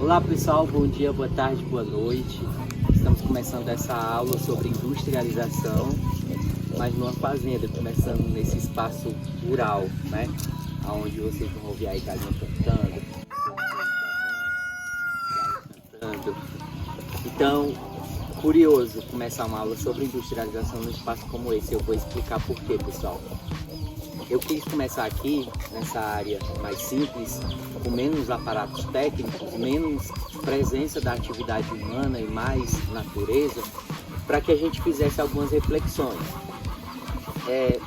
Olá pessoal, bom dia, boa tarde, boa noite. Estamos começando essa aula sobre industrialização, mas numa fazenda, começando nesse espaço rural, né? Onde vocês vão ouvir aí galinha cantando. Então, curioso começar uma aula sobre industrialização num espaço como esse. Eu vou explicar por quê, pessoal. Eu quis começar aqui, nessa área mais simples, com menos aparatos técnicos, menos presença da atividade humana e mais natureza, para que a gente fizesse algumas reflexões.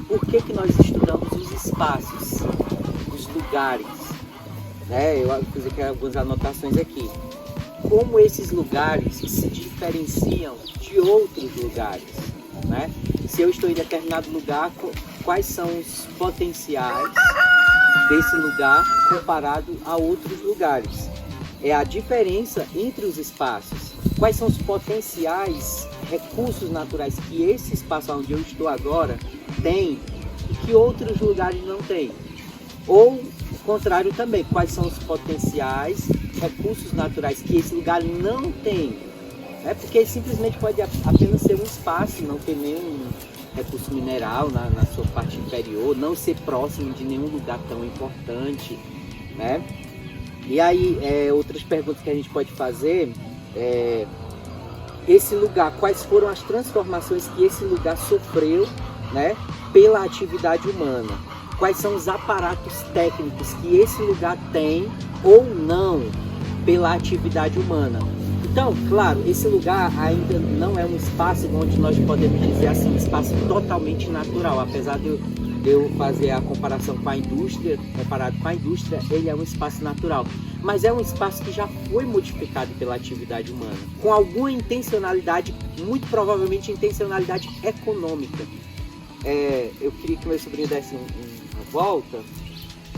Por que nós estudamos os espaços, os lugares? Eu fiz aqui algumas anotações aqui. Como esses lugares se diferenciam de outros lugares, né? Se eu estou em determinado lugar, quais são os potenciais desse lugar comparado a outros lugares? É a diferença entre os espaços. Quais são os potenciais recursos naturais que esse espaço onde eu estou agora tem e que outros lugares não têm? Ou o contrário também, quais são os potenciais recursos naturais que esse lugar não tem? Porque simplesmente pode apenas ser um espaço, não ter nenhum recurso mineral na sua parte inferior, não ser próximo de nenhum lugar tão importante, né? E aí, outras perguntas que a gente pode fazer esse lugar, quais foram as transformações que esse lugar sofreu, né, pela atividade humana? Quais são os aparatos técnicos que esse lugar tem ou não pela atividade humana? Então, claro, esse lugar ainda não é um espaço onde nós podemos dizer assim, um espaço totalmente natural. Apesar de eu fazer a comparação com a indústria, comparado com a indústria, ele é um espaço natural. Mas é um espaço que já foi modificado pela atividade humana, com alguma intencionalidade, muito provavelmente intencionalidade econômica. Eu queria que meu sobrinho desse uma volta.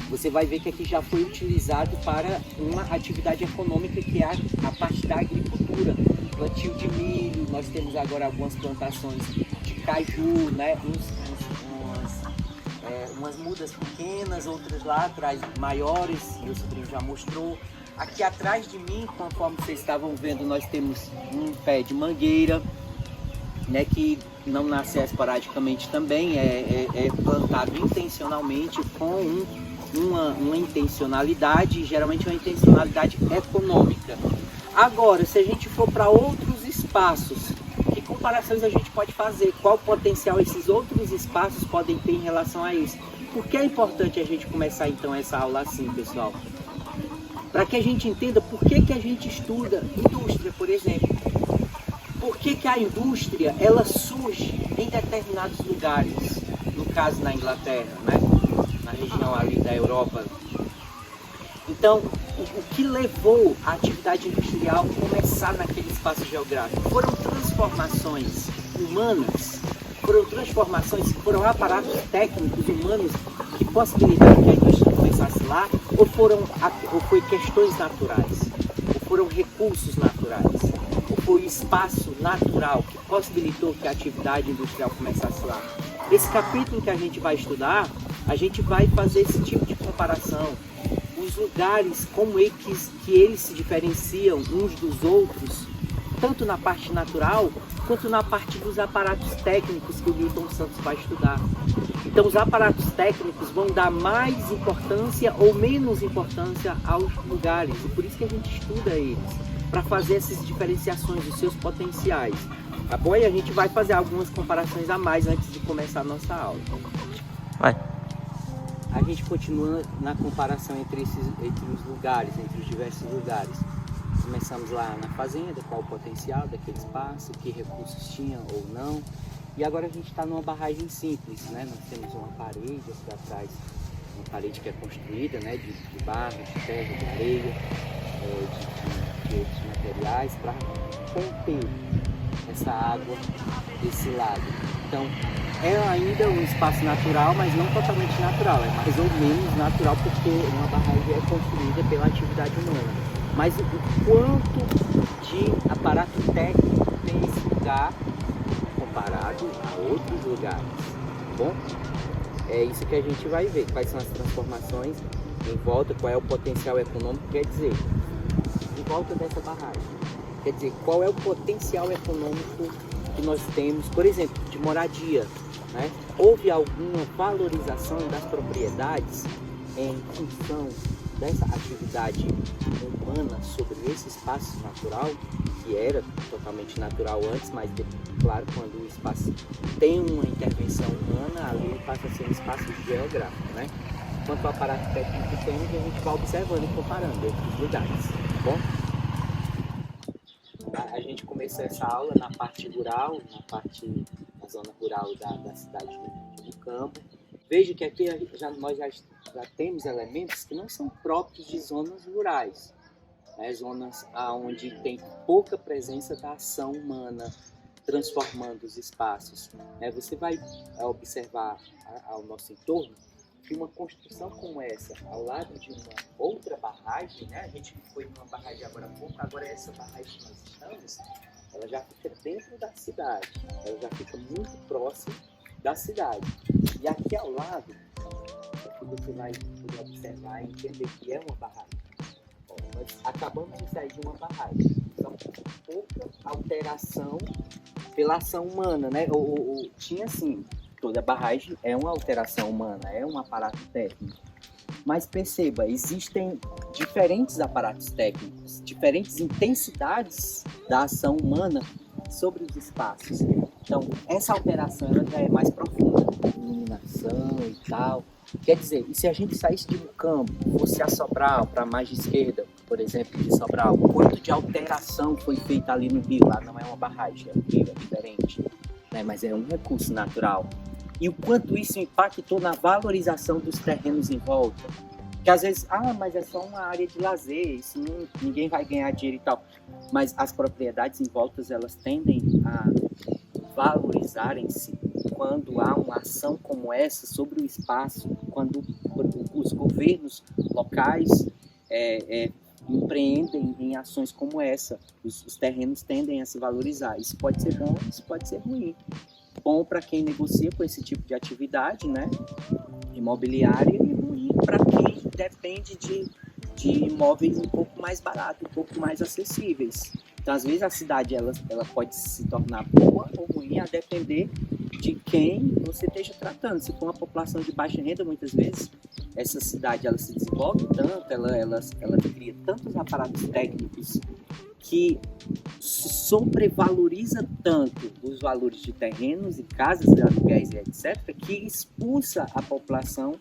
Você vai ver que aqui já foi utilizado para uma atividade econômica, que é a parte da agricultura, plantio de milho. Nós temos agora algumas plantações de caju, né? Umas mudas pequenas, outras lá atrás maiores, meu sobrinho já mostrou. Aqui atrás de mim, conforme vocês estavam vendo, nós temos um pé de mangueira, né, que não nasce esporadicamente também, é plantado intencionalmente com uma intencionalidade, geralmente uma intencionalidade econômica. Agora, se a gente for para outros espaços, que comparações a gente pode fazer? Qual potencial esses outros espaços podem ter em relação a isso? Por que é importante a gente começar então essa aula assim, pessoal? Para que a gente entenda por que a gente estuda indústria, por exemplo. Por que a indústria ela surge em determinados lugares? No caso na Inglaterra, né? Na região ali da Europa. Então, o que levou a atividade industrial a começar naquele espaço geográfico? Foram transformações humanas, foram aparatos técnicos humanos que possibilitaram que a indústria começasse lá, ou foi questões naturais, ou foram recursos naturais, ou foi espaço natural que possibilitou que a atividade industrial começasse lá? Esse capítulo que a gente vai estudar, a gente vai fazer esse tipo de comparação. Os lugares, como é que eles se diferenciam uns dos outros, tanto na parte natural, quanto na parte dos aparatos técnicos que o Milton Santos vai estudar. Então, os aparatos técnicos vão dar mais importância ou menos importância aos lugares. E por isso que a gente estuda eles, para fazer essas diferenciações dos seus potenciais. Tá bom? E a gente vai fazer algumas comparações a mais antes de começar a nossa aula. Vai. A gente continua na comparação entre os lugares, entre os diversos lugares. Começamos lá na fazenda, qual o potencial daquele espaço, que recursos tinham ou não. E agora a gente está numa barragem simples, né? Nós temos uma parede aqui atrás, uma parede que é construída, né? de barro, de terra, de areia, de outros materiais, para conter essa água desse lado. Então, é ainda um espaço natural, mas não totalmente natural, é mais ou menos natural, porque uma barragem é construída pela atividade humana. Mas o quanto de aparato técnico tem esse lugar comparado a outros lugares, tá bom? É isso que a gente vai ver, quais são as transformações em volta, qual é o potencial econômico, quer dizer, volta dessa barragem. Quer dizer, qual é o potencial econômico que nós temos, por exemplo, de moradia, né? Houve alguma valorização das propriedades em função dessa atividade humana sobre esse espaço natural, que era totalmente natural antes, mas claro, quando o espaço tem uma intervenção humana, ali passa a ser um espaço geográfico, né? Quanto ao aparato técnico que temos, a gente vai observando e comparando outros lugares, tá bom? A gente começou essa aula na parte rural, na zona rural da cidade do Campo. Veja que aqui nós já temos elementos que não são próprios de zonas rurais, né? Zonas onde tem pouca presença da ação humana, transformando os espaços. Você vai observar ao nosso entorno que uma construção como essa, ao lado de uma outra barragem, né? A gente foi numa barragem agora há pouco, agora essa barragem que nós estamos, ela já fica dentro da cidade, ela já fica muito próxima da cidade. E aqui ao lado, aqui você vai poder observar e entender que é uma barragem. Bom, nós acabamos de sair de uma barragem, então pouca alteração pela ação humana, né? Tinha sim, toda barragem é uma alteração humana, é um aparato técnico. Mas perceba, existem diferentes aparatos técnicos, diferentes intensidades da ação humana sobre os espaços. Então, essa alteração ela já é mais profunda, iluminação e tal. Quer dizer, e se a gente saísse de um campo, fosse a Sobral, para a margem esquerda, por exemplo, de Sobral, quanto de alteração foi feita ali no rio? Lá não é uma barragem, é um rio, é diferente, né? Mas é um recurso natural. E o quanto isso impactou na valorização dos terrenos em volta. Que às vezes, mas é só uma área de lazer, isso ninguém vai ganhar dinheiro e tal. Mas as propriedades em volta, elas tendem a valorizarem-se quando há uma ação como essa sobre o espaço, quando os governos locais empreendem em ações como essa. Os terrenos tendem a se valorizar. Isso pode ser bom, isso pode ser ruim. Bom para quem negocia com esse tipo de atividade, né, imobiliária, e ruim para quem depende de imóveis um pouco mais baratos, um pouco mais acessíveis. Então, às vezes, a cidade ela pode se tornar boa ou ruim a depender de quem você esteja tratando. Se for uma população de baixa renda, muitas vezes, essa cidade ela se desenvolve tanto, ela cria tantos aparatos técnicos que sobrevaloriza tanto os valores de terrenos e casas, de aluguéis e etc., que expulsa a população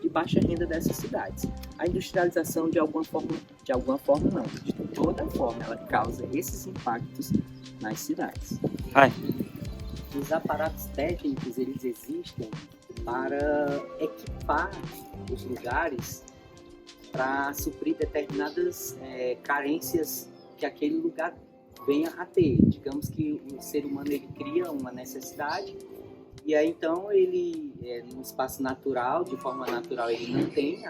de baixa renda dessas cidades. A industrialização, de alguma forma não, de toda forma, ela causa esses impactos nas cidades. Os aparatos técnicos, eles existem para equipar os lugares para suprir determinadas carências que aquele lugar venha a ter. Digamos que o ser humano ele cria uma necessidade e aí então ele, num espaço natural, de forma natural, ele não tem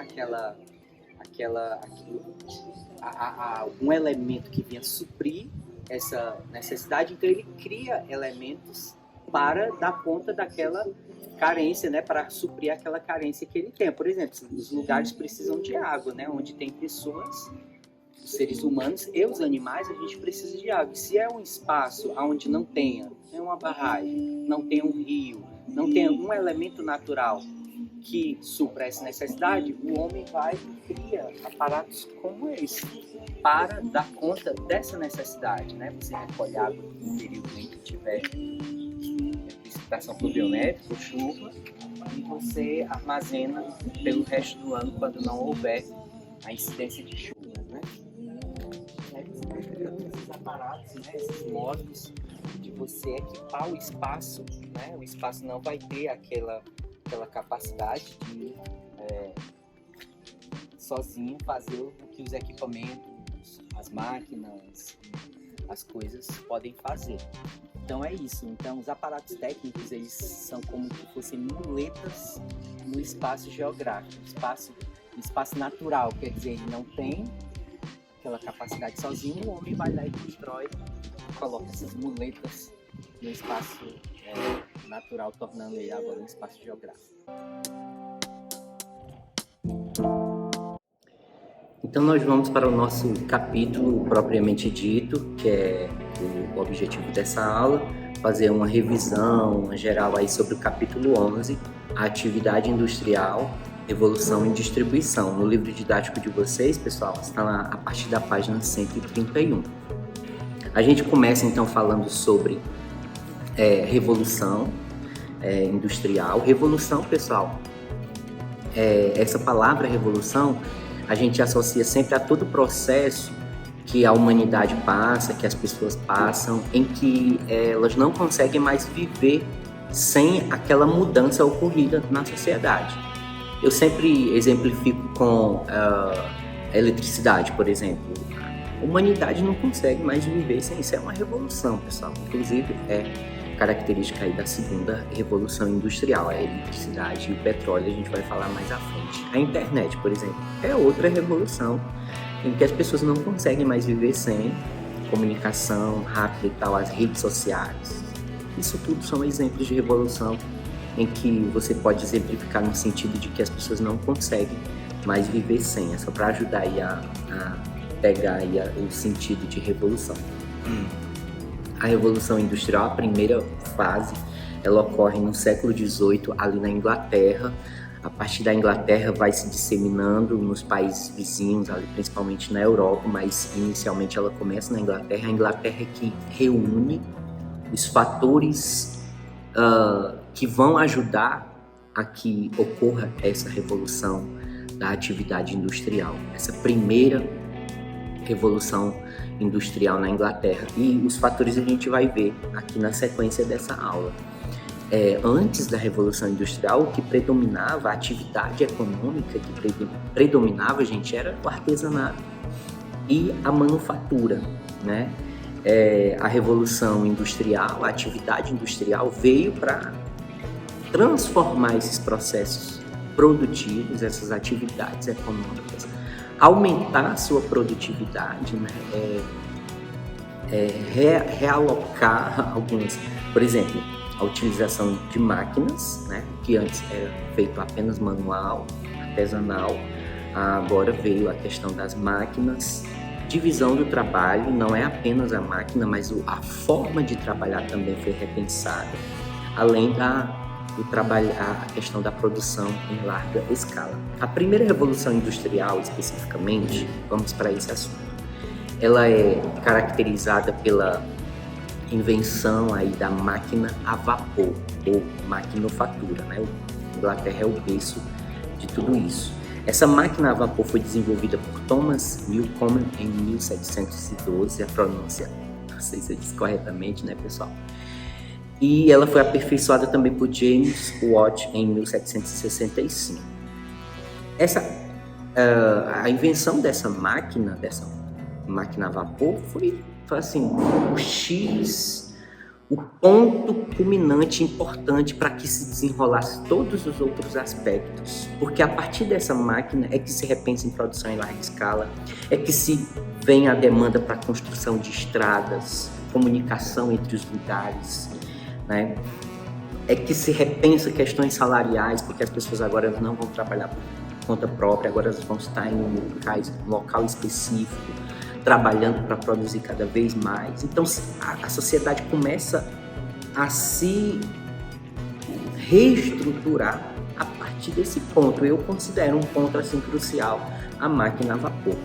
algum elemento que venha suprir essa necessidade, então ele cria elementos para dar conta daquela carência, né, para suprir aquela carência que ele tem. Por exemplo, os lugares precisam de água, né, onde tem pessoas, os seres humanos e os animais, a gente precisa de água. Se é um espaço onde não tenha uma barragem, não tem um rio, não tem algum elemento natural que supra essa necessidade, o homem vai e cria aparatos como esse para dar conta dessa necessidade, né? Você recolhe água no período em que tiver precipitação pluviométrica, chuva, e você armazena pelo resto do ano quando não houver a incidência de chuva, né? Esses aparatos, né, esses modos de você equipar o espaço, né? O espaço não vai ter aquela capacidade de sozinho fazer o que os equipamentos, as máquinas, as coisas podem fazer. Então é isso. Então os aparatos técnicos, eles são como se fossem muletas no espaço geográfico, espaço natural, quer dizer, ele não tem aquela capacidade sozinho, o homem vai lá e constrói, coloca essas muletas no espaço natural, tornando ele agora um espaço geográfico. Então nós vamos para o nosso capítulo propriamente dito, que é o objetivo dessa aula, fazer uma revisão geral aí sobre o capítulo 11, a atividade industrial, evolução e distribuição. No livro didático de vocês, pessoal, está lá a partir da página 131. A gente começa então falando sobre revolução industrial. Revolução, pessoal, essa palavra revolução, a gente associa sempre a todo o processo que a humanidade passa, que as pessoas passam, em que elas não conseguem mais viver sem aquela mudança ocorrida na sociedade. Eu sempre exemplifico com a eletricidade, por exemplo. A humanidade não consegue mais viver sem isso. É uma revolução, pessoal. Inclusive, é característica aí da segunda revolução industrial, a eletricidade e o petróleo, a gente vai falar mais à frente. A internet, por exemplo, é outra revolução em que as pessoas não conseguem mais viver sem comunicação rápida e tal, as redes sociais. Isso tudo são exemplos de revolução em que você pode exemplificar no sentido de que as pessoas não conseguem mais viver sem. É só para ajudar aí a pegar aí o sentido de revolução. A Revolução Industrial, a primeira fase, ela ocorre no século XVIII, ali na Inglaterra. A partir da Inglaterra vai se disseminando nos países vizinhos, ali, principalmente na Europa, mas inicialmente ela começa na Inglaterra. A Inglaterra é que reúne os fatores que vão ajudar a que ocorra essa revolução da atividade industrial, essa primeira revolução industrial na Inglaterra. E os fatores a gente vai ver aqui na sequência dessa aula. Antes da Revolução Industrial, o que predominava, a atividade econômica que predominava, gente, era o artesanato e a manufatura, né? A Revolução Industrial, a atividade industrial veio para transformar esses processos produtivos, essas atividades econômicas, aumentar a sua produtividade, né? Realocar alguns, por exemplo, a utilização de máquinas, né? Que antes era feito apenas manual, artesanal, agora veio a questão das máquinas, divisão do trabalho, não é apenas a máquina, mas a forma de trabalhar também foi repensada, além do trabalho, a questão da produção em larga escala. A primeira revolução industrial, especificamente, vamos para esse assunto, ela é caracterizada pela invenção aí da máquina a vapor, ou maquinofatura, né? A Inglaterra é o berço de tudo isso. Essa máquina a vapor foi desenvolvida por Thomas Newcomen em 1712, a pronúncia, não sei se eu disse corretamente, né, pessoal? E ela foi aperfeiçoada também por James Watt em 1765. A invenção dessa máquina a vapor, foi assim, o X, o ponto culminante importante para que se desenrolasse todos os outros aspectos. Porque a partir dessa máquina é que se repensa em produção em larga escala, é que se vem a demanda para a construção de estradas, comunicação entre os lugares, né? É que se repensa questões salariais, porque as pessoas agora não vão trabalhar por conta própria, agora elas vão estar em um local específico, trabalhando para produzir cada vez mais. Então a sociedade começa a se reestruturar a partir desse ponto. Eu considero um ponto assim crucial a máquina a vapor.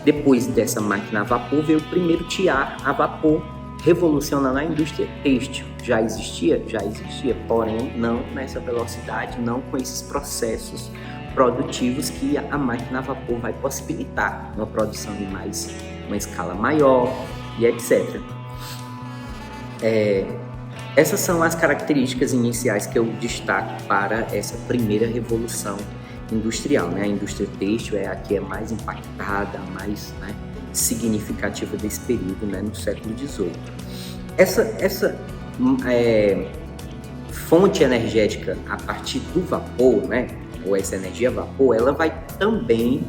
Depois dessa máquina a vapor veio o primeiro tiar a vapor, revolucionando a indústria têxtil. Já existia, porém não nessa velocidade, não com esses processos produtivos que a máquina a vapor vai possibilitar, uma produção em uma escala maior e etc. Essas são as características iniciais que eu destaco para essa primeira revolução industrial, né? A indústria têxtil é a que é mais impactada, mais, né, significativa desse período, né, no século XVIII. Essa fonte energética a partir do vapor, né, ou essa energia a vapor, ela vai também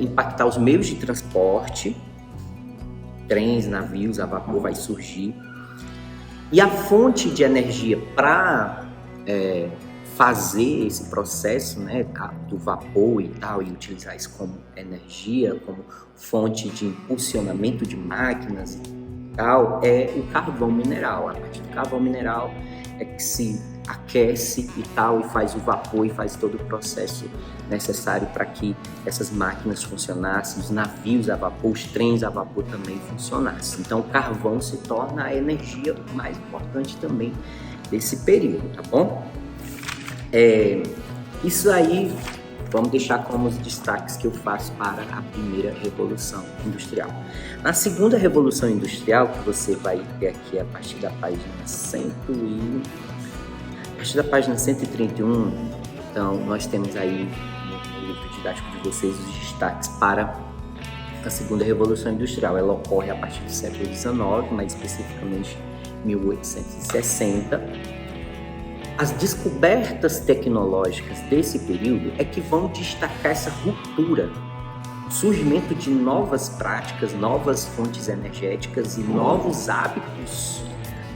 impactar os meios de transporte, trens, navios, a vapor vai surgir. E a fonte de energia para fazer esse processo, né, do vapor e tal, e utilizar isso como energia, como fonte de impulsionamento de máquinas e tal, é o carvão mineral. A partir do carvão mineral é que se aquece e tal, e faz o vapor e faz todo o processo necessário para que essas máquinas funcionassem, os navios a vapor, os trens a vapor também funcionassem. Então o carvão se torna a energia mais importante também desse período, tá bom? Isso aí vamos deixar como os destaques que eu faço para a primeira Revolução Industrial. Na segunda Revolução Industrial, que você vai ter aqui a partir da página 131, então nós temos aí no livro didático de vocês os destaques para a segunda Revolução Industrial. Ela ocorre a partir do século XIX, mais especificamente 1860. As descobertas tecnológicas desse período é que vão destacar essa ruptura, o surgimento de novas práticas, novas fontes energéticas e novos hábitos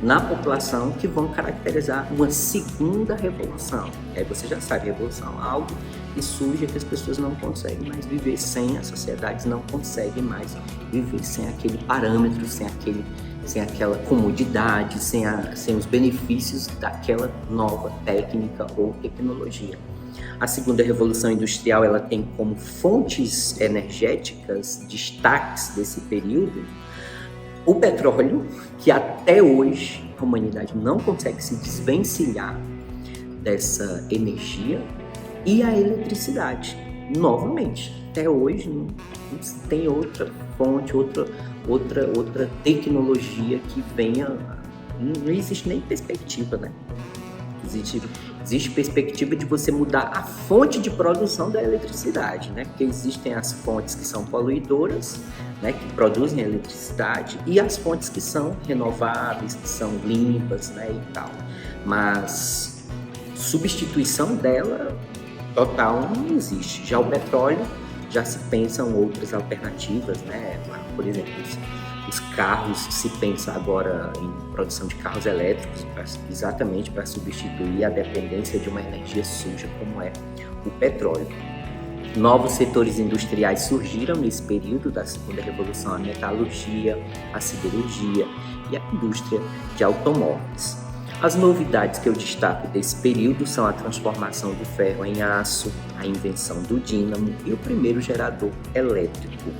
na população que vão caracterizar uma segunda revolução. Aí você já sabe, revolução é algo que surge que as pessoas não conseguem mais viver sem, as sociedades não conseguem mais viver sem aquele parâmetro, sem aquela comodidade, sem os benefícios daquela nova técnica ou tecnologia. A segunda revolução industrial ela tem como fontes energéticas destaques desse período o petróleo, que até hoje a humanidade não consegue se desvencilhar dessa energia, e a eletricidade. Novamente, até hoje não tem outra fonte, outra tecnologia que venha. Não existe nem perspectiva, né? Existe perspectiva de você mudar a fonte de produção da eletricidade, né? Porque existem as fontes que são poluidoras, né, que produzem eletricidade, e as fontes que são renováveis, que são limpas, né, e tal. Mas substituição dela total não existe. Já o petróleo, já se pensam outras alternativas, né? Por exemplo, os carros, se pensa agora em produção de carros elétricos, exatamente para substituir a dependência de uma energia suja como é o petróleo. Novos setores industriais surgiram nesse período da segunda revolução, a metalurgia, a siderurgia e a indústria de automóveis. As novidades que eu destaco desse período são a transformação do ferro em aço, a invenção do dínamo e o primeiro gerador elétrico,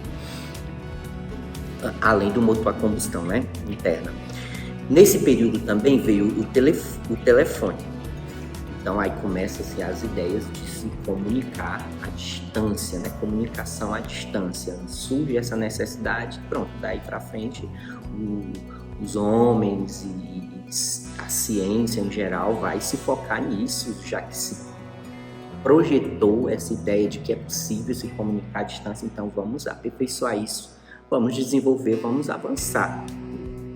além do motor a combustão, né, interna. Nesse período também veio o telefone. Então aí começam-se as ideias de se comunicar à distância, né? Comunicação à distância. Surge essa necessidade, pronto, daí para frente os homens e a ciência em geral vai se focar nisso, já que se projetou essa ideia de que é possível se comunicar à distância, então vamos aperfeiçoar isso, vamos desenvolver, vamos avançar.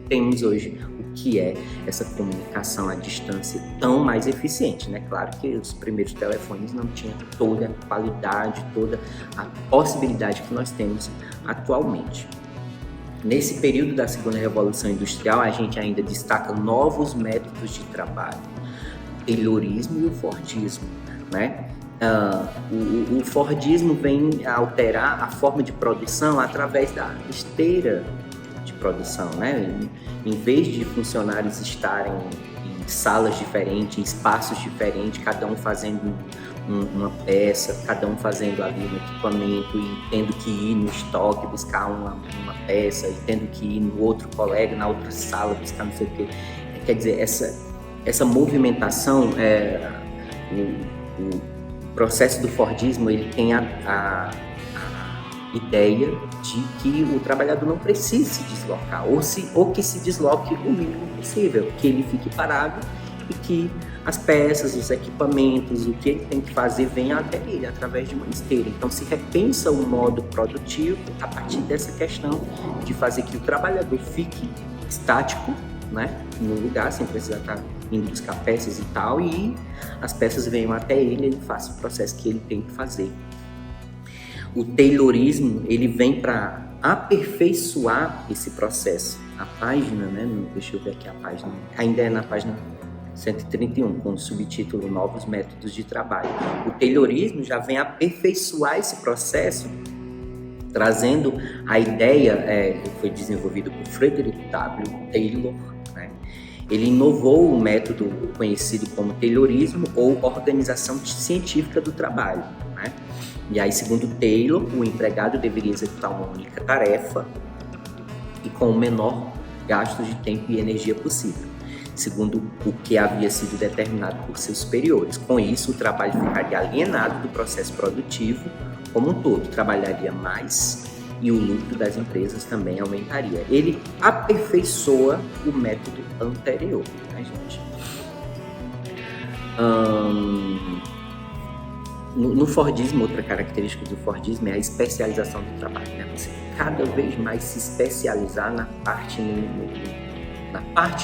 Temos hoje o que é essa comunicação à distância tão mais eficiente, né? Claro que os primeiros telefones não tinham toda a qualidade, toda a possibilidade que nós temos atualmente. Nesse período da segunda revolução industrial, a gente ainda destaca novos métodos de trabalho, o Taylorismo e o Fordismo, né? O Fordismo vem a alterar a forma de produção através da esteira de produção, né? Em vez de funcionários estarem em salas diferentes, em espaços diferentes, cada um fazendo uma peça, cada um fazendo ali um equipamento e tendo que ir no estoque buscar uma peça e tendo que ir no outro colega, na outra sala buscar não sei o quê. Quer dizer, essa movimentação, o processo do Fordismo, ele tem a ideia de que o trabalhador não precise se deslocar, ou que se desloque o mínimo possível, que ele fique parado e que as peças, os equipamentos, o que ele tem que fazer venha até ele através de uma esteira. Então se repensa o modo produtivo a partir dessa questão de fazer que o trabalhador fique estático, né, no lugar, sem precisar estar indo buscar peças e tal, e as peças venham até ele faça o processo que ele tem que fazer. O Taylorismo, ele vem para aperfeiçoar esse processo. A página, né? Deixa eu ver aqui a página. Ainda é na página 131, com o subtítulo Novos Métodos de Trabalho. O Taylorismo já vem aperfeiçoar esse processo, trazendo a ideia, que foi desenvolvido por Frederick W. Taylor, né? Ele inovou o método conhecido como Taylorismo ou Organização Científica do Trabalho, né? E aí, segundo Taylor, o empregado deveria executar uma única tarefa e com o menor gasto de tempo e energia possível, segundo o que havia sido determinado por seus superiores. Com isso, o trabalho ficaria alienado do processo produtivo como um todo, trabalharia mais e o lucro das empresas também aumentaria. Ele aperfeiçoa o método anterior, né, gente? No Fordismo, outra característica do Fordismo é a especialização do trabalho, né? Você cada vez mais se especializar na parte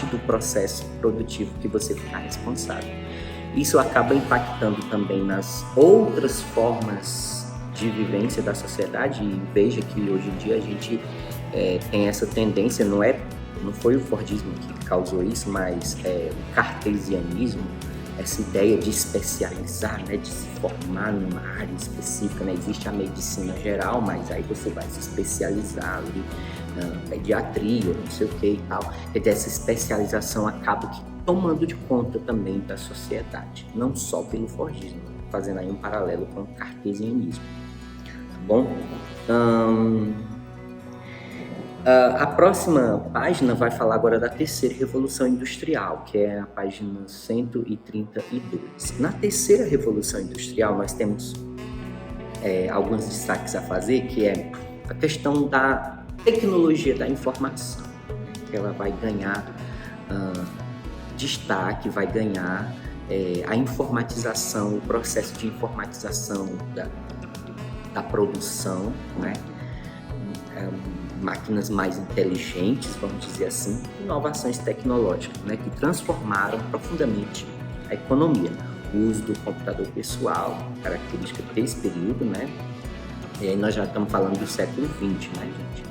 do processo produtivo que você ficar responsável. Isso acaba impactando também nas outras formas de vivência da sociedade, e veja que hoje em dia a gente tem essa tendência, não foi o Fordismo que causou isso, mas o cartesianismo, essa ideia de especializar, né, de se formar numa área específica, né? Existe a medicina geral, mas aí você vai se especializar ali na pediatria, não sei o que e tal. Quer dizer, essa especialização acaba tomando de conta também da sociedade, não só pelo Fordismo, fazendo aí um paralelo com o cartesianismo, tá bom? A próxima página vai falar agora da terceira revolução industrial, que é a página 132. Na terceira revolução industrial, nós temos alguns destaques a fazer, que é a questão da tecnologia da informação, que ela vai ganhar destaque, vai ganhar a informatização, o processo de informatização da produção, né? Máquinas mais inteligentes, vamos dizer assim, inovações tecnológicas, né, que transformaram profundamente a economia. O uso do computador pessoal, característica desse período, né? E aí nós já estamos falando do século XX, né, gente?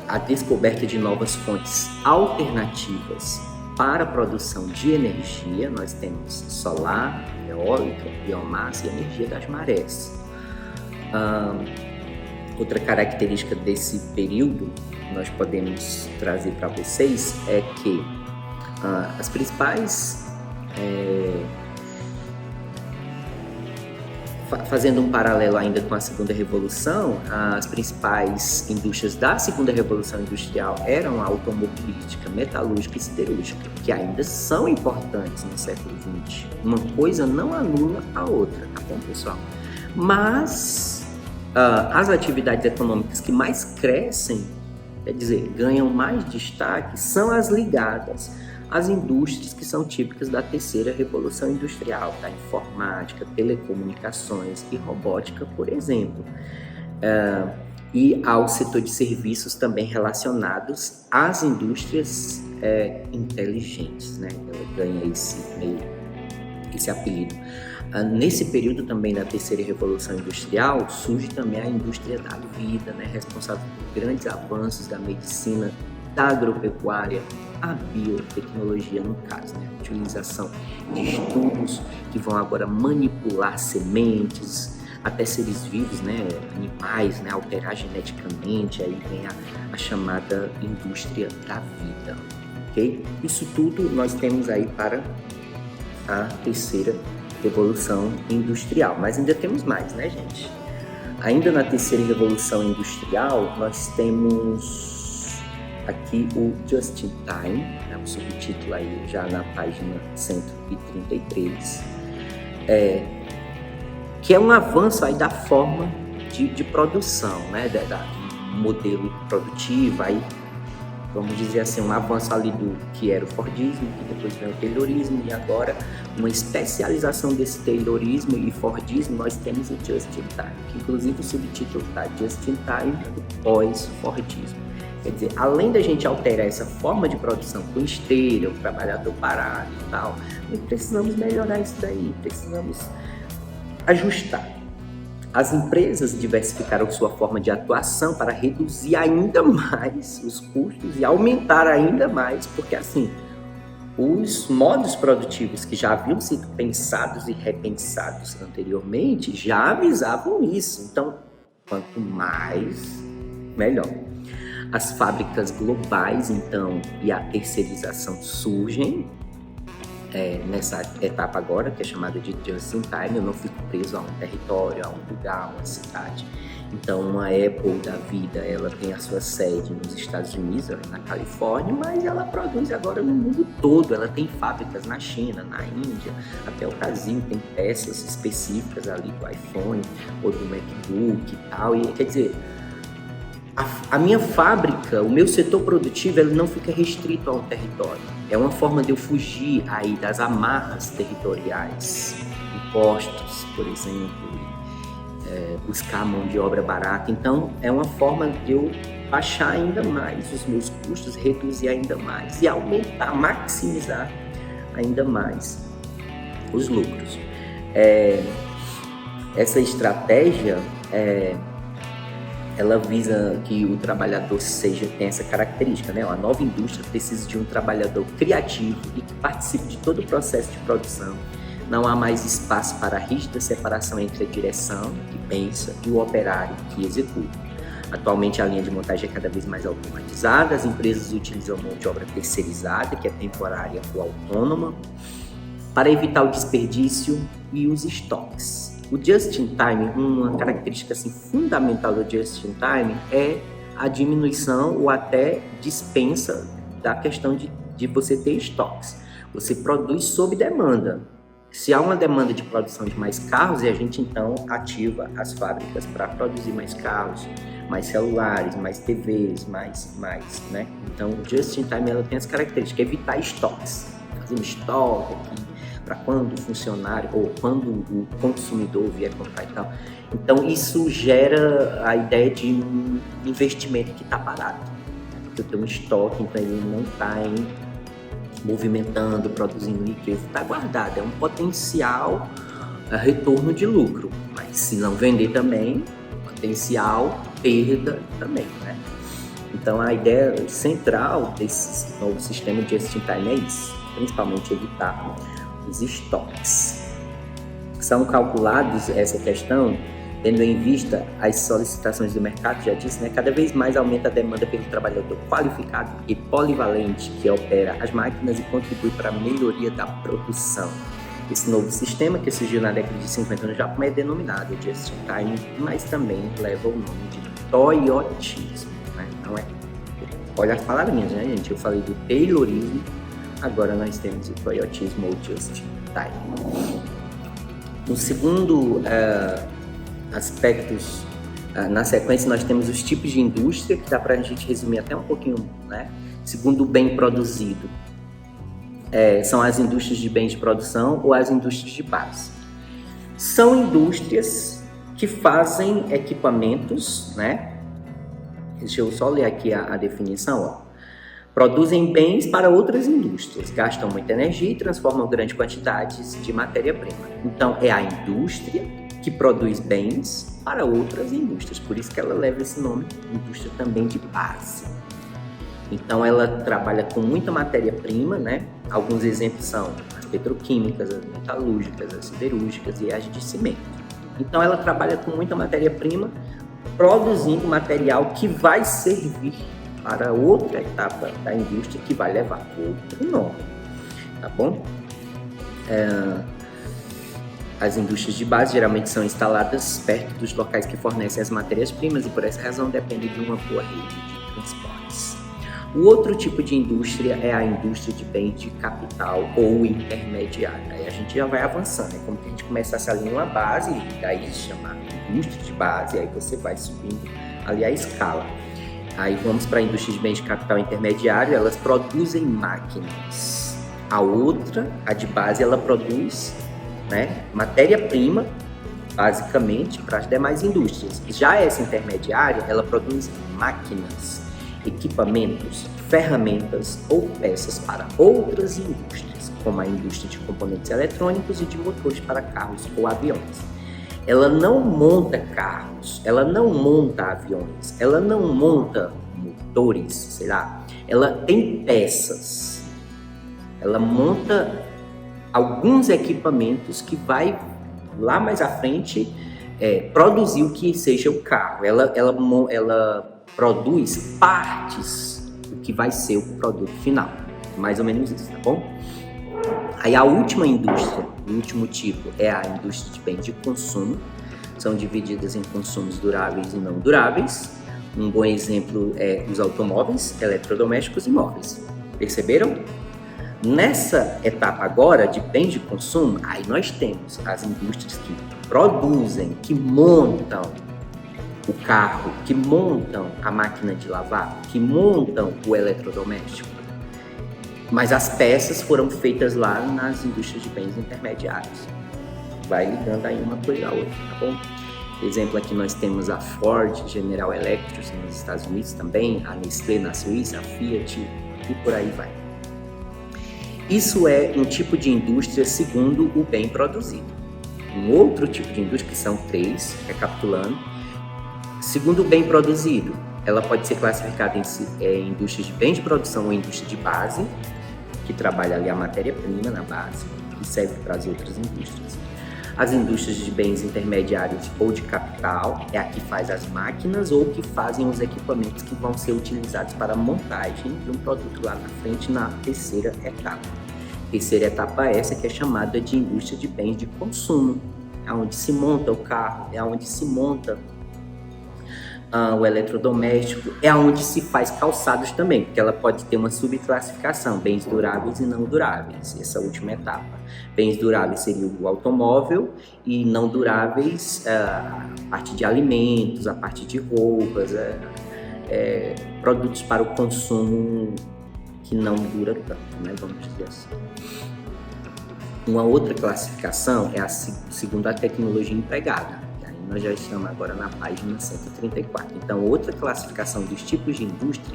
A descoberta de novas fontes alternativas para a produção de energia, nós temos solar, eólica, biomassa e energia das marés. Outra característica desse período que nós podemos trazer para vocês é que as principais, fazendo um paralelo ainda com a segunda revolução, as principais indústrias da segunda revolução industrial eram a automobilística, metalúrgica e siderúrgica, que ainda são importantes no século XX. Uma coisa não anula a outra, tá bom, pessoal? Mas as atividades econômicas que mais crescem, quer dizer, ganham mais destaque, são as ligadas às indústrias que são típicas da terceira revolução industrial, da informática, telecomunicações e robótica, por exemplo. E ao setor de serviços também relacionados às indústrias inteligentes, né? Ela ganha esse apelido. Nesse período também da terceira revolução industrial, surge também a indústria da vida, né, responsável por grandes avanços da medicina, da agropecuária, a biotecnologia no caso, né, a utilização de estudos que vão agora manipular sementes, até seres vivos, né, animais, né, alterar geneticamente, aí vem a chamada indústria da vida, ok? Isso tudo nós temos aí para a terceira revolução industrial, mas ainda temos mais, né, gente? Ainda na terceira revolução industrial, nós temos aqui o Just in Time, né, o subtítulo aí já na página 133, que é um avanço aí da forma de produção, né, da modelo produtivo, aí vamos dizer assim, um avanço ali do que era o Fordismo, que depois veio o Taylorismo, e agora uma especialização desse Taylorismo e Fordismo, nós temos o Just in Time, que inclusive o subtítulo está Just in Time pós-Fordismo. Quer dizer, além da gente alterar essa forma de produção com esteira, o trabalhador parado e tal, nós precisamos melhorar isso daí, precisamos ajustar. As empresas diversificaram sua forma de atuação para reduzir ainda mais os custos e aumentar ainda mais, porque assim, os modos produtivos que já haviam sido pensados e repensados anteriormente já avisavam isso. Então, quanto mais, melhor. As fábricas globais, então, e a terceirização surgem nessa etapa agora, que é chamada de just in time. Eu não fico preso a um território, a um lugar, a uma cidade. Então, uma Apple da vida, ela tem a sua sede nos Estados Unidos, na Califórnia, mas ela produz agora no mundo todo. Ela tem fábricas na China, na Índia, até o Brasil tem peças específicas ali do iPhone ou do MacBook e tal. E quer dizer, a minha fábrica, o meu setor produtivo, ele não fica restrito a um território. É uma forma de eu fugir aí das amarras territoriais, impostos, por exemplo, buscar mão de obra barata. Então, é uma forma de eu baixar ainda mais os meus custos, reduzir ainda mais e aumentar, maximizar ainda mais os lucros. Essa estratégia, ela visa que o trabalhador tenha essa característica, né? A nova indústria precisa de um trabalhador criativo e que participe de todo o processo de produção. Não há mais espaço para a rígida separação entre a direção, que pensa, e o operário, que executa. Atualmente, a linha de montagem é cada vez mais automatizada, as empresas utilizam mão de obra terceirizada, que é temporária ou autônoma, para evitar o desperdício e os estoques. O just-in-time, uma característica assim, fundamental do just-in-time é a diminuição ou até dispensa da questão de você ter estoques. Você produz sob demanda. Se há uma demanda de produção de mais carros, e a gente então ativa as fábricas para produzir mais carros, mais celulares, mais TVs, mais, né? Então, o just-in-time ela tem essa característica, evitar estoques. Fazer um estoque aqui, para quando o funcionário ou quando o consumidor vier comprar e tal. Então, isso gera a ideia de um investimento que está parado. Porque eu tenho um estoque, então ele não está movimentando, produzindo riqueza, está guardado. É um potencial retorno de lucro. Mas se não vender também, potencial perda também, né? Então, a ideia central desse novo sistema de just-in-time é isso. Principalmente evitar os estoques. São calculados essa questão tendo em vista as solicitações do mercado, já disse, né? Cada vez mais aumenta a demanda pelo trabalhador qualificado e polivalente que opera as máquinas e contribui para a melhoria da produção. Esse novo sistema, que surgiu na década de 50 no Japão, é denominado just-in-time, mas também leva o nome de toyotismo, né? Não é? Olha as palavrinhas, né, gente? Eu falei do taylorismo. Agora nós temos o toyotismo ou just-in-time. No segundo aspectos, na sequência nós temos os tipos de indústria, que dá para a gente resumir até um pouquinho, né? Segundo o bem produzido, são as indústrias de bens de produção ou as indústrias de base. São indústrias que fazem equipamentos, né? Deixa eu só ler aqui a definição, ó. Produzem bens para outras indústrias, gastam muita energia e transformam grandes quantidades de matéria-prima. Então, é a indústria que produz bens para outras indústrias, por isso que ela leva esse nome, indústria também de base. Então, ela trabalha com muita matéria-prima, né? Alguns exemplos são as petroquímicas, as metalúrgicas, as siderúrgicas e as de cimento. Então, ela trabalha com muita matéria-prima, produzindo material que vai servir para outra etapa da indústria que vai levar outro nome, tá bom? As indústrias de base geralmente são instaladas perto dos locais que fornecem as matérias-primas e por essa razão dependem de uma boa rede de transportes. O outro tipo de indústria é a indústria de bens de capital ou intermediária. Aí a gente já vai avançando, é como se a gente começasse ali numa base, daí se chama indústria de base, aí você vai subindo ali a escala. Aí vamos para a indústria de bens de capital intermediário, elas produzem máquinas. A outra, a de base, ela produz, né, matéria-prima, basicamente, para as demais indústrias. Já essa intermediária, ela produz máquinas, equipamentos, ferramentas ou peças para outras indústrias, como a indústria de componentes eletrônicos e de motores para carros ou aviões. Ela não monta carros, ela não monta aviões, ela não monta motores, sei lá. Ela tem peças. ela monta alguns equipamentos que vai lá mais à frente produzir o que seja o carro. Ela produz partes do que vai ser o produto final. Mais ou menos isso, tá bom? Aí a última indústria, o último tipo, é a indústria de bens de consumo. São divididas em consumos duráveis e não duráveis. Um bom exemplo é os automóveis, eletrodomésticos e móveis. Perceberam? Nessa etapa agora de bens de consumo, aí nós temos as indústrias que produzem, que montam o carro, que montam a máquina de lavar, que montam o eletrodoméstico. Mas as peças foram feitas lá nas indústrias de bens intermediários. Vai ligando aí uma coisa a outra, tá bom? Exemplo, aqui nós temos a Ford, General Electric nos Estados Unidos também, a Nestlé na Suíça, a Fiat e por aí vai. Isso é um tipo de indústria segundo o bem produzido. Um outro tipo de indústria, que são 3, recapitulando, segundo o bem produzido, ela pode ser classificada em indústria de bens de produção ou indústria de base, que trabalha ali a matéria-prima na base, que serve para as outras indústrias. As indústrias de bens intermediários ou de capital é a que faz as máquinas ou que fazem os equipamentos que vão ser utilizados para a montagem de um produto lá na frente na terceira etapa. Terceira etapa é essa que é chamada de indústria de bens de consumo, é onde se monta o carro, é onde se monta o eletrodoméstico, é onde se faz calçados também, porque ela pode ter uma subclassificação, bens duráveis e não duráveis, essa última etapa. Bens duráveis seria o automóvel e não duráveis a parte de alimentos, a parte de roupas, produtos para o consumo que não dura tanto, né? Vamos dizer assim. Uma outra classificação é a segundo a tecnologia empregada. Nós já estamos agora na página 134. Então, outra classificação dos tipos de indústria,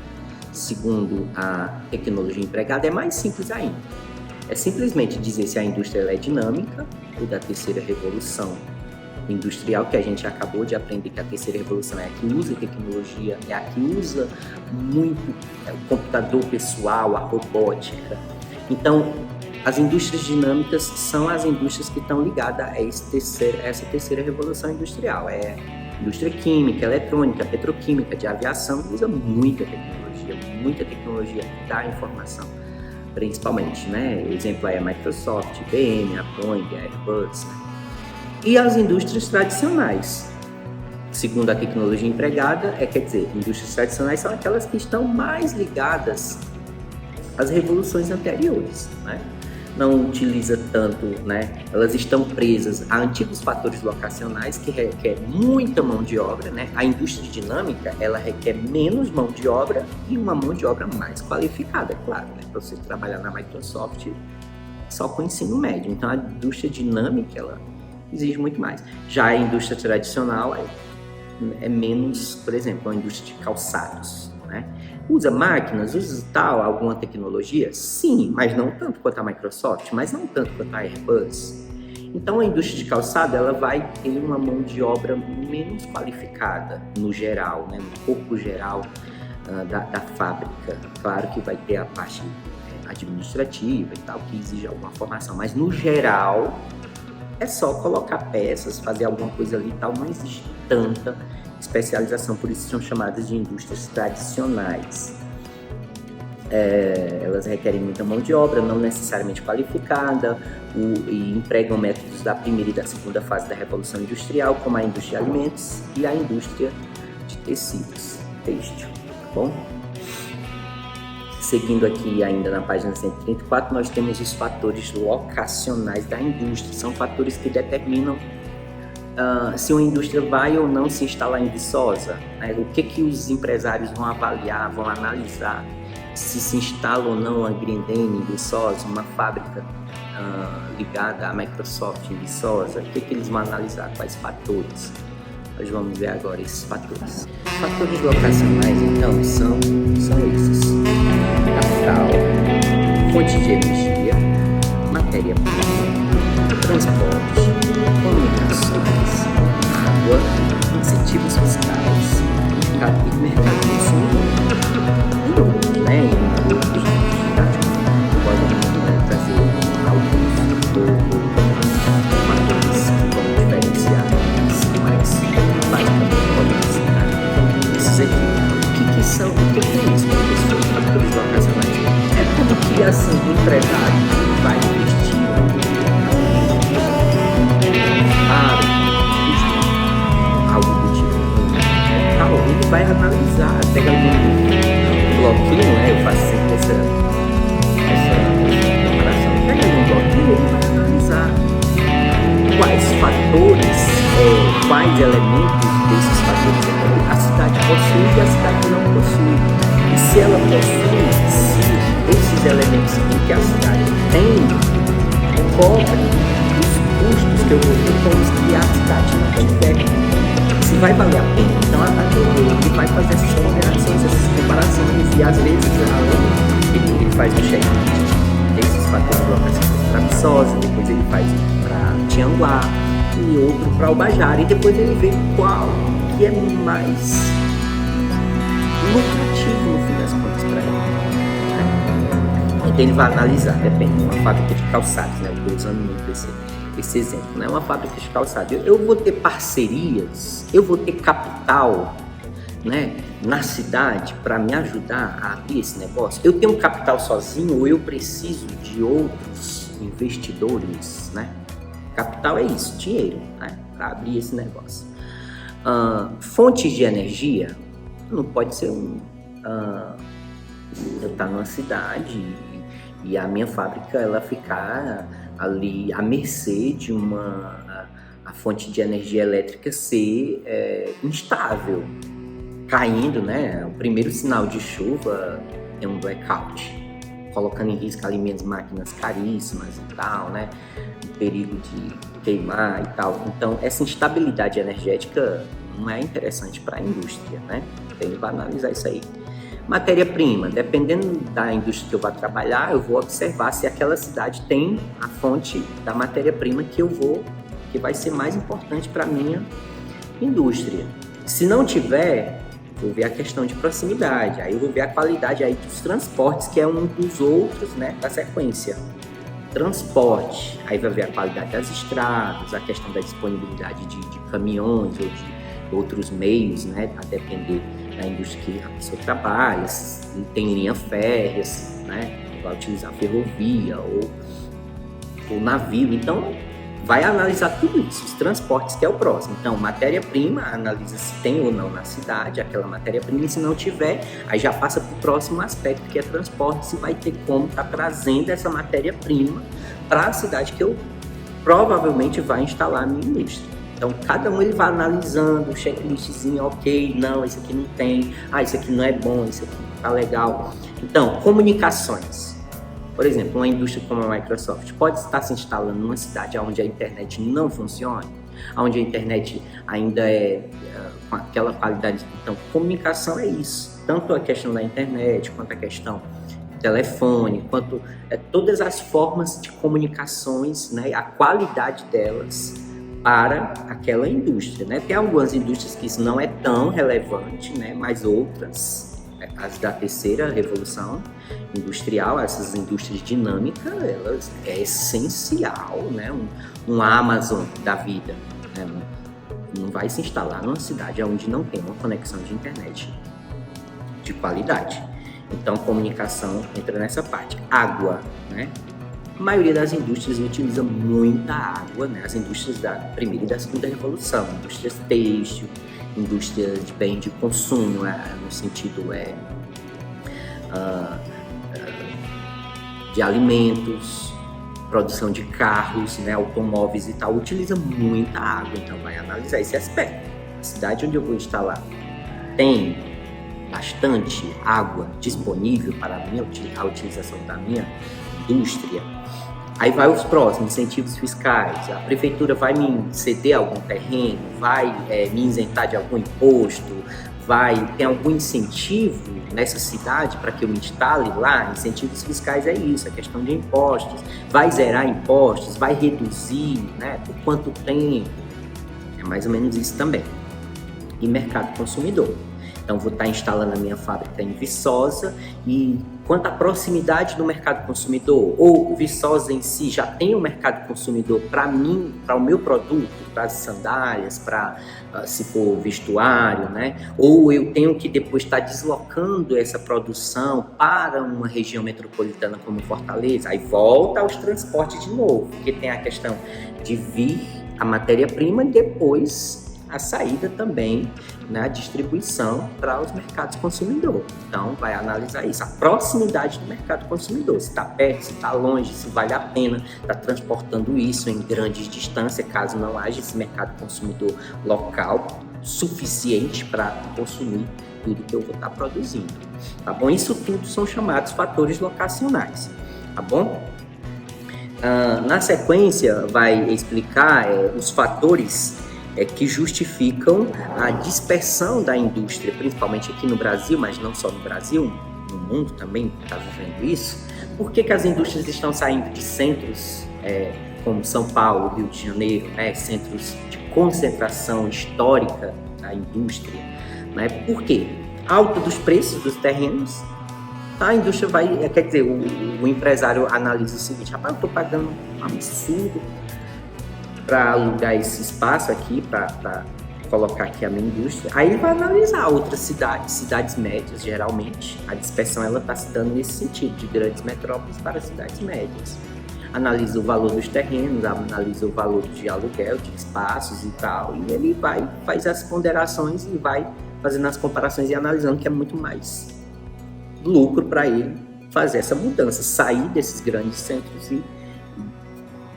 segundo a tecnologia empregada, é mais simples ainda. É simplesmente dizer se a indústria ela é dinâmica ou da terceira revolução industrial, que a gente acabou de aprender que a terceira revolução é a que usa tecnologia, é a que usa muito o computador pessoal, a robótica. Então, as indústrias dinâmicas são as indústrias que estão ligadas a essa terceira revolução industrial. É indústria química, eletrônica, petroquímica, de aviação, usa muita tecnologia da informação, principalmente, né? Exemplo aí é a Microsoft, IBM, a Boeing, a Airbus, né? E as indústrias tradicionais, segundo a tecnologia empregada, quer dizer, indústrias tradicionais são aquelas que estão mais ligadas às revoluções anteriores, né? Não utiliza tanto, né? Elas estão presas a antigos fatores locacionais que requer muita mão de obra, né? A indústria dinâmica, ela requer menos mão de obra e uma mão de obra mais qualificada, é claro, né? Para você trabalhar na Microsoft só com ensino médio. Então, a indústria dinâmica, ela exige muito mais. Já a indústria tradicional é menos, por exemplo, a indústria de calçados, né? Usa máquinas, usa alguma tecnologia? Sim, mas não tanto quanto a Microsoft, mas não tanto quanto a Airbus. Então, a indústria de calçado, ela vai ter uma mão de obra menos qualificada, no geral, né? No corpo geral da fábrica. Claro que vai ter a parte administrativa e tal, que exige alguma formação, mas no geral, é só colocar peças, fazer alguma coisa ali e tal, não existe tanta especialização, por isso são chamadas de indústrias tradicionais. Elas requerem muita mão de obra, não necessariamente qualificada, e empregam métodos da primeira e da segunda fase da Revolução Industrial, como a indústria de alimentos e a indústria de tecidos, têxtil, tá bom? Seguindo aqui ainda na página 134, nós temos os fatores locacionais da indústria. São fatores que determinam se uma indústria vai ou não se instalar em Viçosa, né? O que os empresários vão avaliar, vão analisar, se instala ou não a Grendene em Viçosa, uma fábrica ligada à Microsoft em Viçosa, o que eles vão analisar, quais fatores. Nós vamos ver agora esses fatores. Fatores locacionais, então, são esses: capital, fonte de energia, matéria-prima, transporte, comunicações, água, incentivos fiscais, mercado de consumo e outros, né? E outros E assim, o empresário que vai investir algo do tipo, tal, ele vai analisar, pega ali um bloquinho, né? Eu faço sempre essa comparação. Pega ali um bloquinho e ele vai analisar quais fatores, quais elementos desses fatores a cidade possui e a cidade não possui. E se ela possui, se esses elementos que a cidade tem cobrem os custos que eu vou ter com os que a cidade não tiver, se vai valer a pena. Então ele vai fazer essas ponderações, essas comparações, e às vezes ele faz um check-list desses fatores de locação para Viçosa, depois ele faz para Tianguá e outro para Ubajara, e depois ele vê qual que é mais lucrativo no fim das contas para ele. Então ele vai analisar, depende de uma fábrica de calçados, né? Eu estou usando muito esse exemplo, né? Uma fábrica de calçados. Eu vou ter parcerias, eu vou ter capital, né, na cidade para me ajudar a abrir esse negócio. Eu tenho um capital sozinho ou eu preciso de outros investidores, né? Capital é isso, dinheiro, né, para abrir esse negócio. Fontes de energia não pode ser eu estar numa cidade e a minha fábrica ela ficar ali à mercê de a fonte de energia elétrica ser instável, caindo, né? O primeiro sinal de chuva é um blackout, colocando em risco ali minhas máquinas caríssimas e tal, né? O perigo de queimar e tal. Então, essa instabilidade energética não é interessante para a indústria, né? Tem que analisar isso aí. Matéria-prima, dependendo da indústria que eu vou trabalhar, eu vou observar se aquela cidade tem a fonte da matéria-prima que vai ser mais importante para a minha indústria. Se não tiver, vou ver a questão de proximidade, aí eu vou ver a qualidade aí dos transportes, que é um dos outros, né, da sequência. Transporte, aí vai ver a qualidade das estradas, a questão da disponibilidade de caminhões ou de outros meios, né, a depender da indústria que a pessoa trabalha, se tem linha férreas, né, vai utilizar ferrovia ou navio. Então, vai analisar tudo isso, os transportes, que é o próximo. Então, matéria-prima, analisa se tem ou não na cidade aquela matéria-prima, e se não tiver, aí já passa para o próximo aspecto, que é transporte, se vai ter como estar trazendo essa matéria-prima para a cidade que eu provavelmente vai instalar a minha indústria. Então, cada um ele vai analisando, checklistzinho, ok, não, esse aqui não tem, isso aqui não é bom, esse aqui não tá legal. Então, comunicações. Por exemplo, uma indústria como a Microsoft pode estar se instalando numa cidade onde a internet não funciona, onde a internet ainda é com aquela qualidade. Então, comunicação é isso. Tanto a questão da internet, quanto a questão do telefone, quanto todas as formas de comunicações, né, a qualidade delas para aquela indústria, né? Tem algumas indústrias que isso não é tão relevante, né? Mas outras, as da terceira revolução industrial, essas indústrias dinâmicas, elas é essencial, né? Um Amazon da vida, né? Não vai se instalar numa cidade onde não tem uma conexão de internet de qualidade. Então, comunicação entra nessa parte. Água, né? A maioria das indústrias utiliza muita água, né? As indústrias da primeira e da segunda revolução, indústrias têxtil, indústrias de bem de consumo, no sentido de alimentos, produção de carros, né? Automóveis e tal, utiliza muita água. Então vai analisar esse aspecto. A cidade onde eu vou instalar tem bastante água disponível para a utilização da minha indústria. Aí vai os próximos, incentivos fiscais. A prefeitura vai me ceder algum terreno, vai me isentar de algum imposto, tem algum incentivo nessa cidade para que eu me instale lá. Incentivos fiscais é isso, a questão de impostos. Vai zerar impostos, vai reduzir, né? Por quanto tempo? É mais ou menos isso também. E mercado consumidor. Então, vou estar instalando a minha fábrica em Viçosa e quanto à proximidade do mercado consumidor, ou Viçosa em si já tem um mercado consumidor para mim, para o meu produto, para as sandálias, para se for vestuário, né? Ou eu tenho que depois estar deslocando essa produção para uma região metropolitana como Fortaleza, aí volta aos transportes de novo, porque tem a questão de vir a matéria-prima e depois a saída também na distribuição para os mercados consumidores. Então, vai analisar isso, a proximidade do mercado consumidor, se está perto, se está longe, se vale a pena estar transportando isso em grandes distâncias, caso não haja esse mercado consumidor local suficiente para consumir tudo que eu vou estar produzindo, tá bom? Isso tudo são chamados fatores locacionais, tá bom? Na sequência, vai explicar os fatores que justificam a dispersão da indústria, principalmente aqui no Brasil, mas não só no Brasil, no mundo também está vivendo isso. Por que as indústrias estão saindo de centros como São Paulo, Rio de Janeiro, né, centros de concentração histórica da indústria? Né? Por quê? Alta dos preços dos terrenos. A indústria vai, quer dizer, o empresário analisa o seguinte: rapaz, eu estou pagando um absurdo para alugar esse espaço aqui, para colocar aqui a minha indústria. Aí ele vai analisar outras cidades médias, geralmente. A dispersão está se dando nesse sentido, de grandes metrópoles para cidades médias. Analisa o valor dos terrenos, analisa o valor de aluguel, de espaços e tal, e ele faz as ponderações e vai fazendo as comparações e analisando que é muito mais lucro para ele fazer essa mudança, sair desses grandes centros e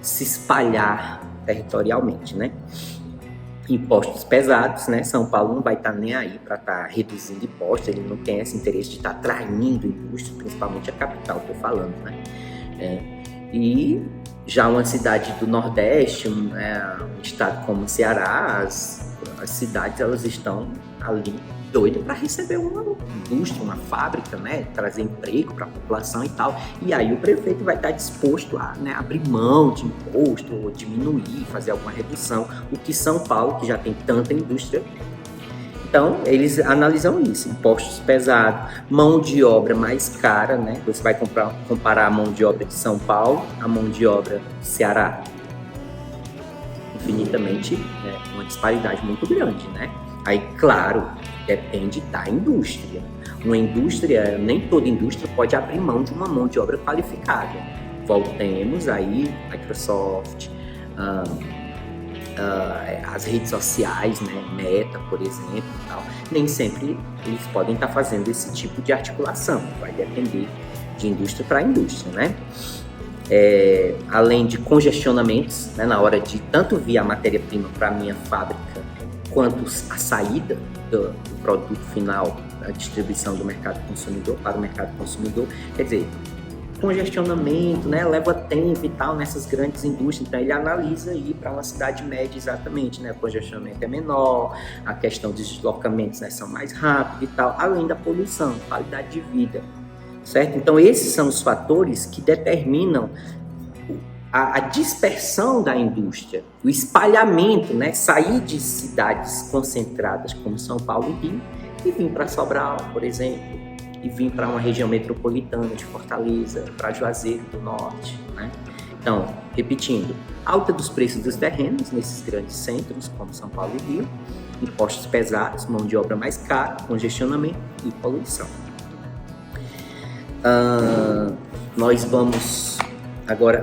se espalhar territorialmente, né? Impostos pesados, né? São Paulo não vai estar nem aí para estar reduzindo impostos, ele não tem esse interesse de estar atraindo indústria, principalmente a capital, estou falando, né? E já uma cidade do Nordeste, um estado como o Ceará, as cidades elas estão ali doidas para receber uma indústria, uma fábrica, né? Trazer emprego para a população e tal. E aí o prefeito vai estar disposto a abrir mão de imposto, ou diminuir, fazer alguma redução. O que São Paulo, que já tem tanta indústria. Então, eles analisam isso, impostos pesados, mão de obra mais cara, né? Você vai comparar a mão de obra de São Paulo, a mão de obra do Ceará. Infinitamente, uma disparidade muito grande, né? Aí, claro, depende da indústria. Uma indústria, nem toda indústria pode abrir mão de uma mão de obra qualificada. Voltemos aí, Microsoft, as redes sociais, né, Meta, por exemplo, e tal. Nem sempre eles podem estar fazendo esse tipo de articulação, vai depender de indústria para indústria, né? Além de congestionamentos, né, na hora de tanto vir a matéria-prima para a minha fábrica, quanto a saída do produto final, a distribuição do mercado consumidor para o mercado consumidor, quer dizer, congestionamento, né, leva tempo e tal nessas grandes indústrias, então ele analisa ir para uma cidade média exatamente, né, o congestionamento é menor, a questão dos deslocamentos, né, são mais rápidos e tal, além da poluição, qualidade de vida, certo? Então esses são os fatores que determinam a dispersão da indústria, o espalhamento, né, sair de cidades concentradas como São Paulo e Rio e vir para Sobral, por exemplo, e vir para uma região metropolitana de Fortaleza, para Juazeiro do Norte, né? Então, repetindo, alta dos preços dos terrenos nesses grandes centros como São Paulo e Rio, impostos pesados, mão de obra mais cara, congestionamento e poluição. Nós vamos agora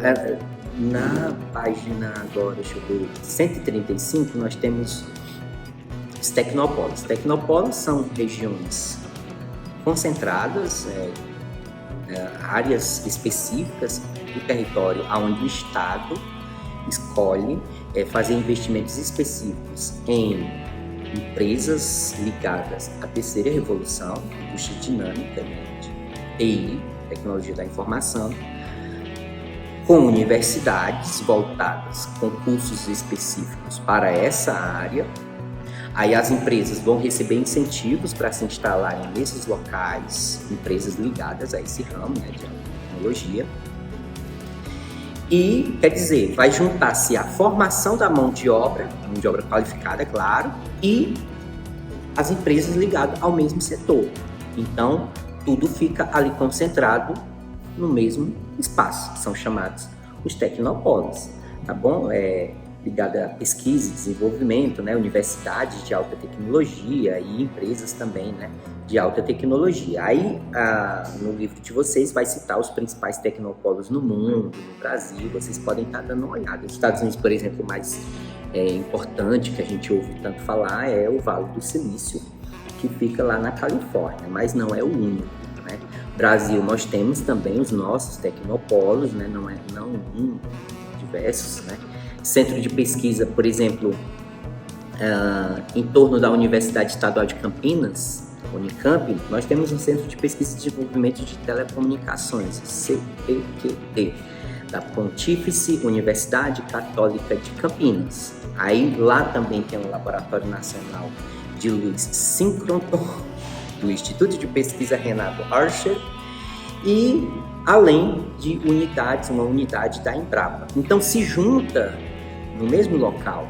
na página agora, deixa eu ver, 135, nós temos os tecnopolos. Tecnopolos são regiões concentradas, áreas específicas do território onde o Estado escolhe fazer investimentos específicos em empresas ligadas à terceira revolução, indústria dinâmica, TI, tecnologia da informação, com universidades voltadas com cursos específicos para essa área. Aí as empresas vão receber incentivos para se instalarem nesses locais, empresas ligadas a esse ramo, né, de tecnologia. E, quer dizer, vai juntar-se a formação da mão de obra qualificada, é claro, e as empresas ligadas ao mesmo setor. Então, tudo fica ali concentrado no mesmo espaço, que são chamados os tecnopolos, tá bom? Ligada a pesquisa e desenvolvimento, né? Universidades de alta tecnologia e empresas também, né? De alta tecnologia. Aí, no livro de vocês, vai citar os principais tecnopolos no mundo, no Brasil, vocês podem estar dando uma olhada. Os Estados Unidos, por exemplo, o mais importante que a gente ouve tanto falar é o Vale do Silício, que fica lá na Califórnia, mas não é o único, né? Brasil, nós temos também os nossos tecnopolos, né? Não um, diversos, né? Centro de pesquisa, por exemplo, em torno da Universidade Estadual de Campinas, Unicamp, nós temos um Centro de Pesquisa e Desenvolvimento de Telecomunicações, CPQD, da Pontífice Universidade Católica de Campinas. Aí lá também tem um Laboratório Nacional de Luz Síncroton, do Instituto de Pesquisa Renato Archer, e além de unidades, uma unidade da Embrapa. Então se junta no mesmo local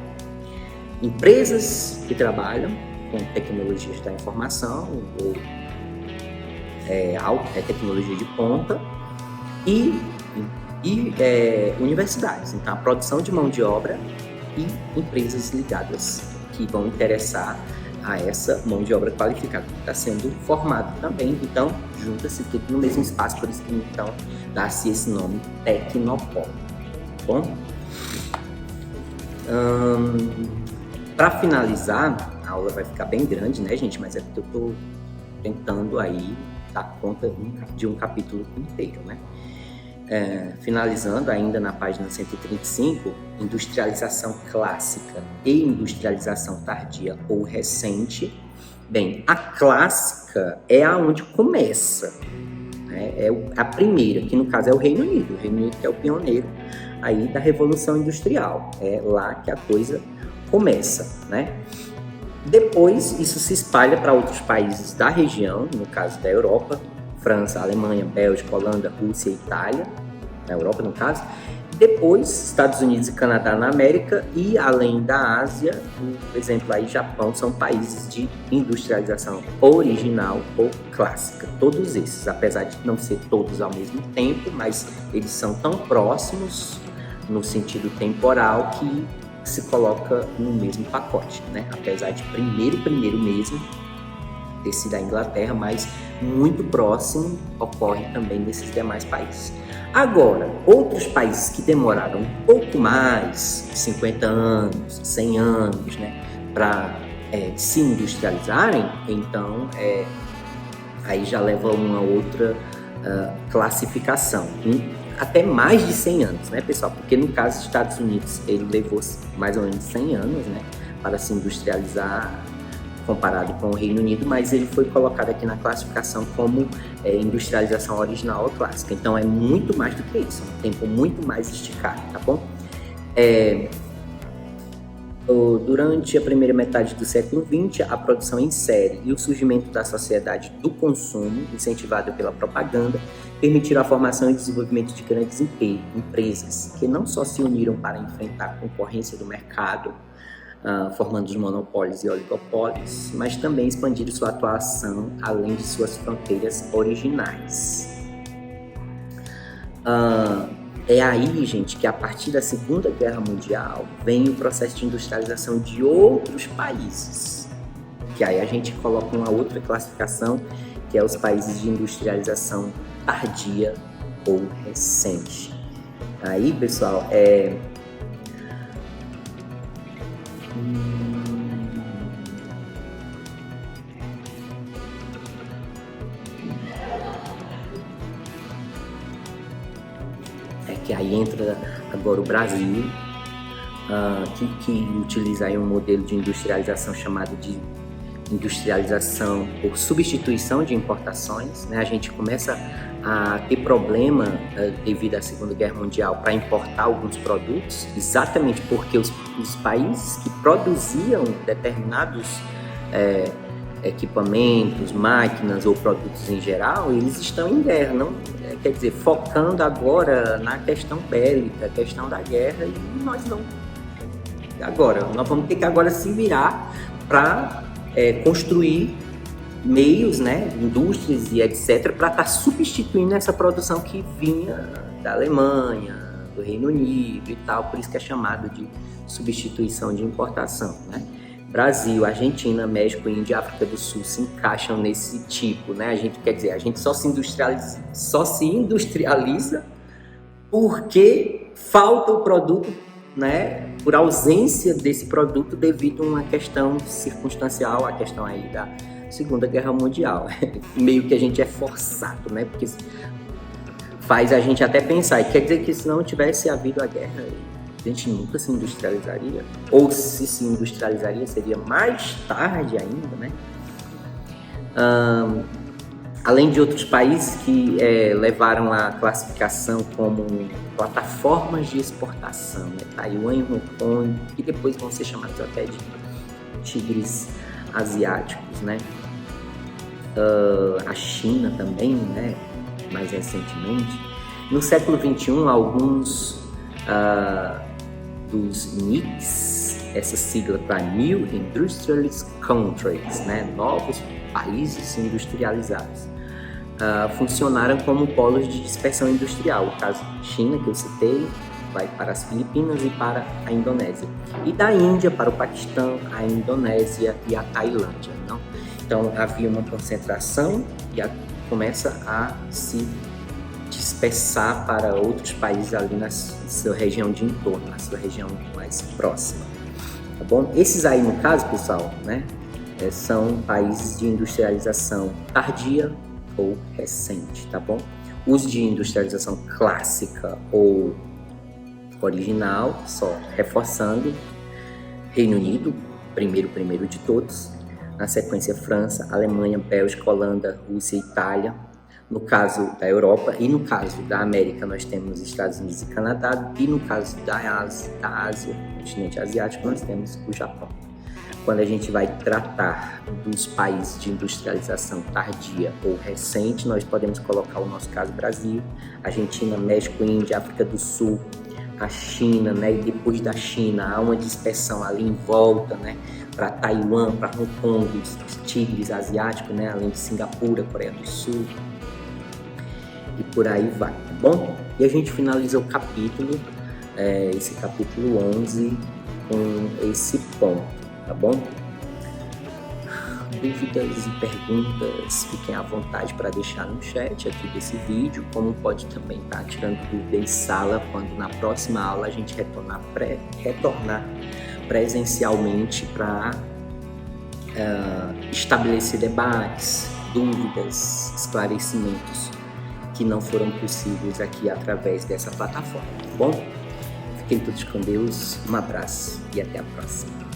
empresas que trabalham com tecnologias da informação ou tecnologia de ponta e universidades. Então a produção de mão de obra e empresas ligadas que vão interessar a essa mão de obra qualificada que está sendo formada também. Então junta-se tudo no mesmo espaço, por isso que então dá-se esse nome Tecnopolo. Bom, para finalizar, a aula vai ficar bem grande, né, gente? Mas é porque eu estou tentando aí dar conta de um capítulo inteiro, né? Finalizando ainda na página 135, industrialização clássica e industrialização tardia ou recente. Bem, a clássica é aonde começa, né? É a primeira, que no caso é o Reino Unido que é o pioneiro aí da Revolução Industrial, é lá que a coisa começa, né? Depois isso se espalha para outros países da região, no caso da Europa, França, Alemanha, Bélgica, Holanda, Rússia e Itália, na Europa no caso. Depois, Estados Unidos e Canadá na América e além da Ásia, por exemplo, aí Japão, são países de industrialização original ou clássica. Todos esses, apesar de não ser todos ao mesmo tempo, mas eles são tão próximos no sentido temporal que se coloca no mesmo pacote, né? Apesar de primeiro mesmo ter sido a Inglaterra, mas muito próximo ocorre também nesses demais países. Agora, outros países que demoraram um pouco mais, 50 anos, 100 anos, né, para se industrializarem, então aí já leva uma outra classificação. Até mais de 100 anos, né, pessoal? Porque no caso dos Estados Unidos, ele levou mais ou menos 100 anos, né, para se industrializar comparado com o Reino Unido, mas ele foi colocado aqui na classificação como industrialização original ou clássica. Então é muito mais do que isso, um tempo muito mais esticado, tá bom? Durante a primeira metade do século XX, a produção em série e o surgimento da sociedade do consumo, incentivada pela propaganda, permitiram a formação e desenvolvimento de grandes empresas que não só se uniram para enfrentar a concorrência do mercado, formando os monopólios e oligopólios, mas também expandiram sua atuação além de suas fronteiras originais. É aí, gente, que a partir da Segunda Guerra Mundial vem o processo de industrialização de outros países, que aí a gente coloca uma outra classificação, que é os países de industrialização tardia ou recente. Aí, pessoal, que aí entra agora o Brasil, que utiliza aí um modelo de industrialização chamado de industrialização por substituição de importações, né? A gente começa a ter problema devido à Segunda Guerra Mundial para importar alguns produtos, exatamente porque os países que produziam determinados equipamentos, máquinas ou produtos em geral, eles estão em guerra, não, quer dizer, focando agora na questão bélica, a questão da guerra, e nós não. Agora, nós vamos ter que agora se virar para construir meios, né, indústrias e etc, para estar substituindo essa produção que vinha da Alemanha, do Reino Unido e tal, por isso que é chamado de substituição de importação, né? Brasil, Argentina, México, Índia, África do Sul se encaixam nesse tipo, né? A gente só se industrializa porque falta o produto, né? Por ausência desse produto devido a uma questão circunstancial, a questão aí da Segunda Guerra Mundial. Meio que a gente é forçado, né? Porque faz a gente até pensar, e quer dizer que se não tivesse havido a guerra, a gente nunca se industrializaria, ou se industrializaria seria mais tarde ainda, né? Além de outros países que levaram a classificação como plataformas de exportação, né? Taiwan e Hong Kong, que depois vão ser chamados até de tigres asiáticos, né? A China também, né? Mais recentemente. No século XXI, alguns dos NICs, essa sigla para New Industrialist Countries, né? Novos países industrializados, funcionaram como polos de dispersão industrial. O caso da China, que eu citei, vai para as Filipinas e para a Indonésia. E da Índia para o Paquistão, a Indonésia e a Tailândia. Não? Então havia uma concentração e começa a se dispersar para outros países ali na sua região de entorno, na sua região mais próxima. Tá bom? Esses aí, no caso, pessoal, né? São países de industrialização tardia ou recente, tá bom? Os de industrialização clássica ou original, só reforçando, Reino Unido, primeiro de todos, na sequência França, Alemanha, Bélgica, Holanda, Rússia e Itália. No caso da Europa e no caso da América nós temos Estados Unidos e Canadá, e no caso da Ásia, continente asiático, nós temos o Japão. Quando a gente vai tratar dos países de industrialização tardia ou recente, nós podemos colocar o nosso caso Brasil, Argentina, México, Índia, África do Sul, a China, né? E depois da China há uma dispersão ali em volta, né? Para Taiwan, para Hong Kong, os tigres asiáticos, né? Além de Singapura, Coreia do Sul e por aí vai, tá bom? E a gente finaliza o capítulo, esse capítulo 11 com esse ponto. Tá bom? Dúvidas e perguntas, fiquem à vontade para deixar no chat aqui desse vídeo, como pode também estar tirando dúvida em sala, quando na próxima aula a gente retornar presencialmente para estabelecer debates, dúvidas, esclarecimentos que não foram possíveis aqui através dessa plataforma, tá bom? Fiquem todos com Deus, um abraço e até a próxima.